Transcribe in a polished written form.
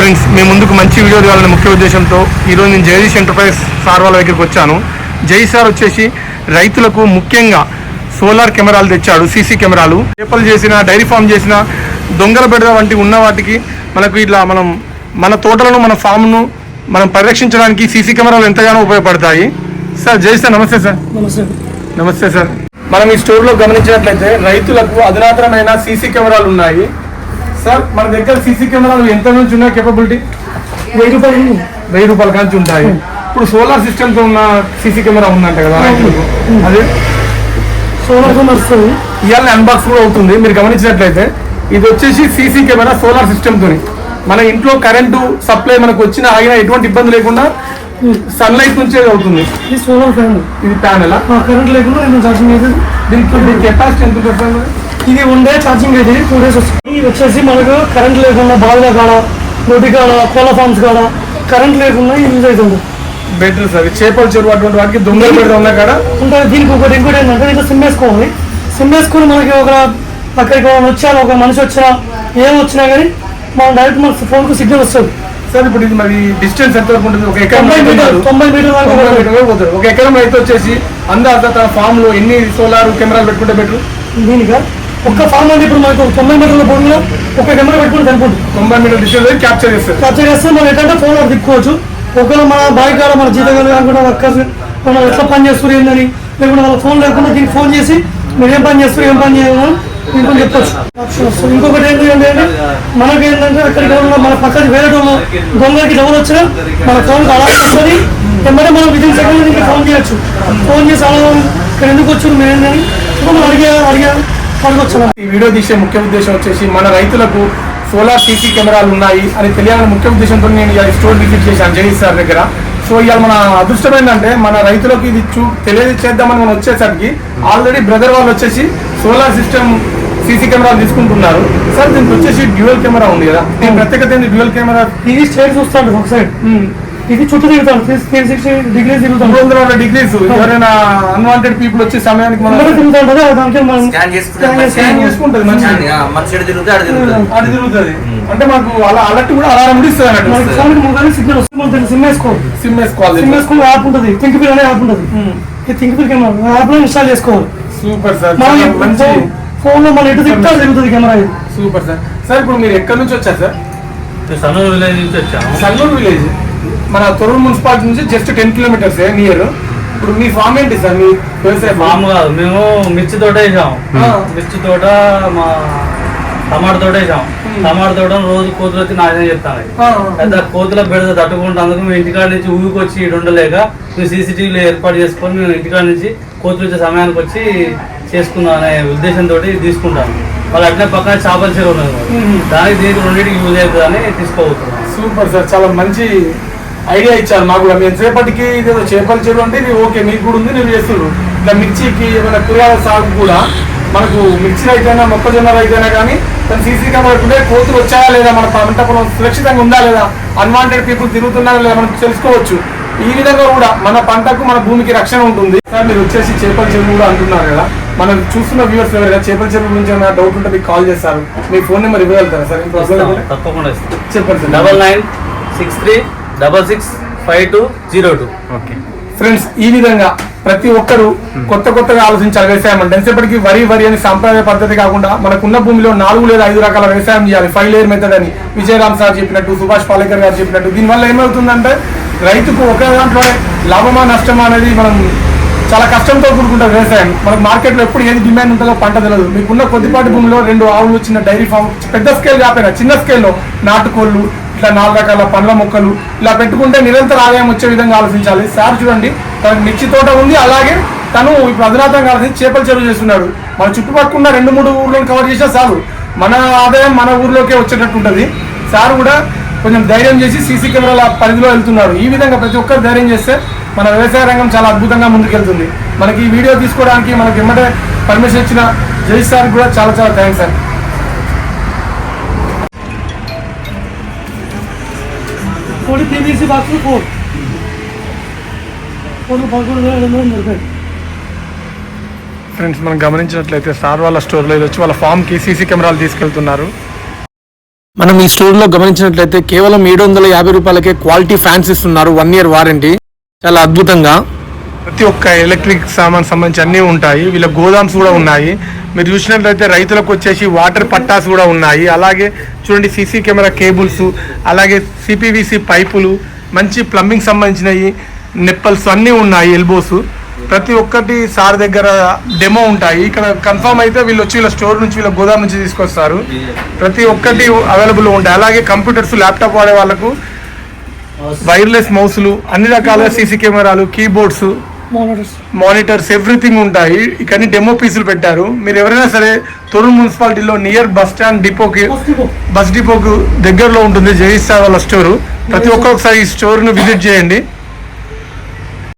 Friends, మీ ముందుకు మంచి video తీయాలనే ముఖ్య ఉద్దేశంతో ఈరోజు నేను జగదీష్ ఎంటర్ప్రైజ్ సార్ వాళ్ళ దగ్గరికి వచ్చాను. జై సార్ వచ్చేసి రైతులకు ముఖ్యంగా సోలార్ కెమెరాలు తెచ్చాడు. సీసీ కెమెరాలు చేపలు చేసిన, డైరీ ఫామ్ చేసిన, దొంగల బెడద వంటి ఉన్న వాటికి మనకు ఇట్లా మన తోటలను, మన ఫామ్ను మనం పరిరక్షించడానికి సీసీ కెమెరాలు ఎంతగానో ఉపయోగపడతాయి. సార్ జై సార్, నమస్తే సార్. నమస్తే సార్. మనం ఈ స్టోర్లో గమనించినట్లయితే రైతులకు అధునాతనమైన సీసీ కెమెరాలు ఉన్నాయి. సార్, మన దగ్గర సీసీ కెమెరాలు ఎంత నుంచి ఉన్నాయి? కేపబిలిటీ 1000 రూపాయల నుంచి ఉంటాయి. ఇప్పుడు సోలార్ సిస్టమ్తో ఉన్న సీసీ కెమెరా ఉందంట కదా రైతులకు, అదే సోలార్ వస్తుంది. ఇవాళ అన్బాక్స్ కూడా అవుతుంది. మీరు గమనించినట్లయితే ఇది వచ్చేసి సీసీ కెమెరా సోలార్ సిస్టమ్తో మన ఇంట్లో కరెంటు సప్లై మనకు వచ్చిన ఆగినా ఎటువంటి ఇబ్బంది లేకుండా సన్లైట్ నుంచే అవుతుంది. ఇది సోలార్ ప్యానల్. ఇది ప్యానల్ కరెంట్ లేకుండా ఛార్జింగ్ అయితే దీనికి కెపాసిటీ ఎంత చెప్పండి? ఇది 1 డే ఛార్జింగ్ అయితే 2 days వస్తుంది. ఇది వచ్చేసి మనకు కరెంట్ లేకుండా బావిల కాడ, నోటి కాడ, కోళ్ళ ఫార్మ్స్ కాడ కరెంట్ లేకుండా యూజ్ అవుతుంది. Better sir. చేపల చెరువు అటువంటి వాటికి దొంగలు పెడతా ఉన్నా కాడ ఉంటుంది. దీనికి ఇంకోటి ఏంటంటే దీంట్లో సిమ్ వేసుకోవాలి. సిమ్ వేసుకుని మనకి అక్కడికి వచ్చాను, ఒక మనిషి వచ్చినా ఏం వచ్చినా కానీ మనం డైరెక్ట్ మన ఫోన్కు సిగ్నల్ వస్తుంది. సార్, ఇప్పుడు ఇది మరి డిస్టెన్స్ ఎంత వరకు ఉంటుంది? 90 మీటర్లు పోతారు. ఒక ఎకరం రైతు వచ్చేసి అందాజ తన ఫామ్ లో ఎన్ని సోలార్ కెమెరాలు పెట్టుకుంటే బెటర్? దీనిగా ఒక్క ఫామ్ అంటే ఇప్పుడు మనకు 90 మీటర్ల పొడుగులో ఒక కెమెరా పెట్టుకుంటే సరిపోతుంది. 90 మీటర్ డిస్టెన్స్ క్యాప్చర్ చేస్తే మనం ఏంటంటే ఫోన్ తిప్పుకోవచ్చు. ఒకవేళ మన బాయ్ కాడ మన జీతగాలు కాకుండా వర్కర్స్ మనం ఎట్లా పని చేస్తారు ఏందని, లేకుండా వాళ్ళ ఫోన్ లేకుండా దీనికి ఫోన్ చేసి మీరు ఏం పని చేస్తారు, ఏం పని చేయాలని దీంట్లో చెప్పచ్చు. ఇంకొకటి ఏంటంటే మనకి ఏంటంటే అక్కడికి మన పక్కన వేరే దొంగలకి డబ్బులు వచ్చినా మన ఫోన్కి అలా వస్తుంది. ఏమంటే మనం విదిన్ సెకండ్ దీనికి ఫోన్ చేయొచ్చు. ఫోన్ చేసి అలా ఇక్కడ ఎందుకు వచ్చారు మీరు ఏంటని మనం అడగవచ్చు. ఈ వీడియో తీసే ముఖ్య ఉద్దేశం వచ్చేసి మన రైతులకు సోలార్ సీసీ కెమెరాలు ఉన్నాయి అని తెలియాలనే ముఖ్య ఉద్దేశంతో నేను ఇలా స్టోర్ విజిట్ చేశాను జగదీష్ సార్ దగ్గర. సో ఇవాళ మన అదృష్టం ఏంటంటే మన రైతులకు ఇది తెలియజేద్దామని మనం వచ్చేసరికి ఆల్రెడీ బ్రదర్ వాళ్ళు వచ్చేసి సోలార్ సిస్టమ్ సీసీ కెమెరాలు తీసుకుంటున్నారు. సార్, దీనికి వచ్చేసి డ్యూయల్ కెమెరా ఉంది కదా, దీని ప్రత్యేకత ఏంటి? డ్యూయల్ కెమెరా ఇది స్టేట్ చూస్తాడు ఒక సైడ్, ఇది చుట్టూ తిరుగుతాడు 360 degrees తిరుగుతాడు. 360 degrees. ఎవరైనా అన్వాంటెడ్ పీపుల్ వచ్చే సమయానికి మనం స్కాన్ చేసుకుంటుంది. మంచి తిరుగుతుంది. అంటే మాకు అలా అలర్ట్ కూడా అలారం కూడా ఇస్తుంది అన్నట్టు. సిగ్నల్ వస్తుంది. సిమ్ వేసుకోవాలి. సిమ్ వేసుకోవాలి. సిమ్ వేసుకుని యాప్ ఉంటుంది, థింక్పిల్ అనే యాప్ ఉంటుంది. ఈ థింక్పిల్ కెమెరా యాప్ లో ఇన్స్టాల్ చేసుకోవాలి. Super sir. మంచి ఫోన్ లో మన ఎటు తిరుగుతా తిరుగుతుంది కెమెరా. Super sir. సార్, ఇప్పుడు మీరు ఎక్కడి నుంచి వచ్చారు సార్? సన్నూరు విలేజ్ నుంచి వచ్చాము. సన్నూరు విలేజ్ మన తొర్రూరు మున్సిపాలిటీ నుంచి జస్ట్ 10 kilometers నియర్. ఇప్పుడు మీ ఫామ్ ఏంటి సార్? మీ వ్యవసాయ ఫామ్ కాదు, మేము మిర్చి తోట వేసాము. మిర్చి తోట, మా టమాటా తోట వేసాము. టమాటా తోట రోజు కోతులు వచ్చి నాశనం చెప్తాను. అయితే కోతుల బెడద తట్టుకుంటేందుకు మేము ఇంటికాడ నుంచి ఊరికి ఇక్కడ ఉండలేక మేము CCTVలో ఏర్పాటు చేసుకొని మేము ఇంటికాడ నుంచి కోతులు వచ్చే సమయానికి వచ్చి చేసుకుందాం అనే ఉద్దేశంతో తీసుకుంటాను. వాళ్ళు అట్లే పక్కన చేపల చెరువు ఉన్నది, దానికి దీనికి రెండింటికి యూజ్ అవుతుంది అని తీసుకోబోతున్నాం. సూపర్ సార్, చాలా మంచి ఐడియా ఇచ్చారు మాకు కూడా. మేము సేపటికి ఇదేదో చేపల చెరువు అంటే ఓకే, మీకు కూడా ఉంది, నేను చేస్తున్నారు. ఇట్లా మిర్చికి ఏమైనా కూరగాయల సాగు కూడా మనకు మిర్చి రైతైనా మొక్కజొన్న రైతైనా కానీ తన సీసీ కెమెరా ఉంటే కోతులు వచ్చాయా లేదా, మన పంట పొలం సురక్షితంగా ఉందా లేదా, అన్వాంటెడ్ పీపుల్ తిరుగుతున్నారా లేదా మనం తెలుసుకోవచ్చు. ఈ విధంగా కూడా మన పంటకు, మన భూమికి రక్షణ ఉంటుంది. సార్, మీరు వచ్చేసి చేపల చెరువు కూడా అంటున్నారు కదా, మనం చూస్తున్న వ్యూవర్స్ ఎవరైనా చేపల చెరువు గురించి ఏమైనా డౌట్ ఉంటే మీకు కాల్ చేస్తారు. మీ ఫోన్ నెంబర్ ఇవ్వగలుగుతారా సార్? తప్పకుండా చెప్పండి సార్. 9963665202. ఓకే ఫ్రెండ్స్, ఈ విధంగా ప్రతి ఒక్కరు కొత్తగా ఆలోచించాలి వ్యవసాయం అంటే. ఎంతసేపటికి వరి అని సాంప్రదాయ పద్ధతి కాకుండా మనకున్న భూమిలో 4 లేదా 5 రకాల వ్యవసాయం చేయాలి. 5 layer మెథడ్ అని విజయరామ్ సార్ చెప్పినట్టు, సుభాష్ పాలేకర్ గారు చెప్పినట్టు. దీనివల్ల ఏమవుతుందంటే రైతుకు ఒక దాంట్లో లాభమా నష్టమా అనేది మనం చాలా కష్టంతో కూడుకుంటారు వ్యవసాయం. మనకు మార్కెట్లో ఎప్పుడు ఏది డిమాండ్ ఉంటుందో పంట తెలియదు. మీకున్న కొద్దిపాటి భూమిలో 2 ఆవులు, చిన్న డైరీ ఫామ్, పెద్ద స్కేల్ కాకపోయినా చిన్న స్కేల్లో నాటుకోళ్ళు, ఇట్లా 4 రకాల పండ్ల మొక్కలు ఇలా పెట్టుకుంటే నిరంతర ఆదాయం వచ్చే విధంగా ఆలోచించాలి. సార్ చూడండి, తనకు మిర్చి తోట ఉంది, అలాగే తను ఇప్పుడు అధునాతంగా ఆలోచించి చేపల చెరువు చేస్తున్నాడు. మన చుట్టుపక్కల 2-3 ఊర్లను కవర్ చేసినా చాలు, మన ఆదాయం మన ఊర్లోకే వచ్చేటట్టు ఉంటుంది. సార్ కూడా కొంచెం ధైర్యం చేసి సీసీ కెమెరాల పరిధిలో వెళ్తున్నాడు. ఈ విధంగా ప్రతి ఒక్కరు ధైర్యం చేస్తే మన వ్యవసాయ రంగం చాలా అద్భుతంగా ముందుకెళ్తుంది. మనకి ఈ వీడియో తీసుకోవడానికి మనకి ఎమ్మటే పర్మిషన్ ఇచ్చిన జగదీష్ సార్ కూడా చాలా thanks sir. PVC box 4 friends, మనం గమనించినట్లయితే సార్ వాళ్ళ స్టోర్లో వచ్చి వాళ్ళ ఫామ్కి సీసీ కెమెరాలు తీసుకెళ్తున్నారు. మనం ఈ స్టోర్ లో గమనించినట్లయితే కేవలం 750 రూపాయలకే క్వాలిటీ ఫ్యాన్స్ ఇస్తున్నారు, 1 year వారంటీ. చాలా అద్భుతంగా ప్రతి ఒక్క ఎలక్ట్రిక్ సామాన్ సంబంధించి అన్నీ ఉంటాయి. వీళ్ళ గోదామ్స్ కూడా ఉన్నాయి. మీరు చూసినట్లయితే రైతులకు వచ్చేసి వాటర్ పట్టాస్ కూడా ఉన్నాయి. అలాగే చూడండి సీసీ కెమెరా కేబుల్స్, అలాగే సిపివిసి పైపులు, మంచి ప్లంబింగ్ సంబంధించినవి, నెప్పల్స్ అన్నీ ఉన్నాయి, ఎల్బోస్. ప్రతి ఒక్కటి సార్ దగ్గర డెమో ఉంటాయి. ఇక్కడ కన్ఫర్మ్ అయితే వీళ్ళు వచ్చి వీళ్ళ స్టోర్ నుంచి వీళ్ళ గోదాం నుంచి తీసుకొస్తారు. ప్రతి ఒక్కటి అవైలబుల్ ఉంటాయి. అలాగే కంప్యూటర్స్, ల్యాప్టాప్ వాడే వాళ్ళకు వైర్లెస్ మౌస్లు, అన్ని రకాల సీసీ కెమెరాలు, కీబోర్డ్స్, మానిటర్స్ ఎవ్రీథింగ్ ఉంటాయి. ఇక్కడ డెమో పీసులు పెట్టారు. మీరు ఎవరైనా సరే తొర్రూరు మున్సిపాలిటీలో నియర్ బస్ స్టాండ్ డిపోకి, బస్ డిపోకు దగ్గరలో ఉంటుంది జగిత్యాల వాళ్ళ స్టోరు. ప్రతి ఒక్కరు ఒకసారి ఈ స్టోర్ను విజిట్ చేయండి.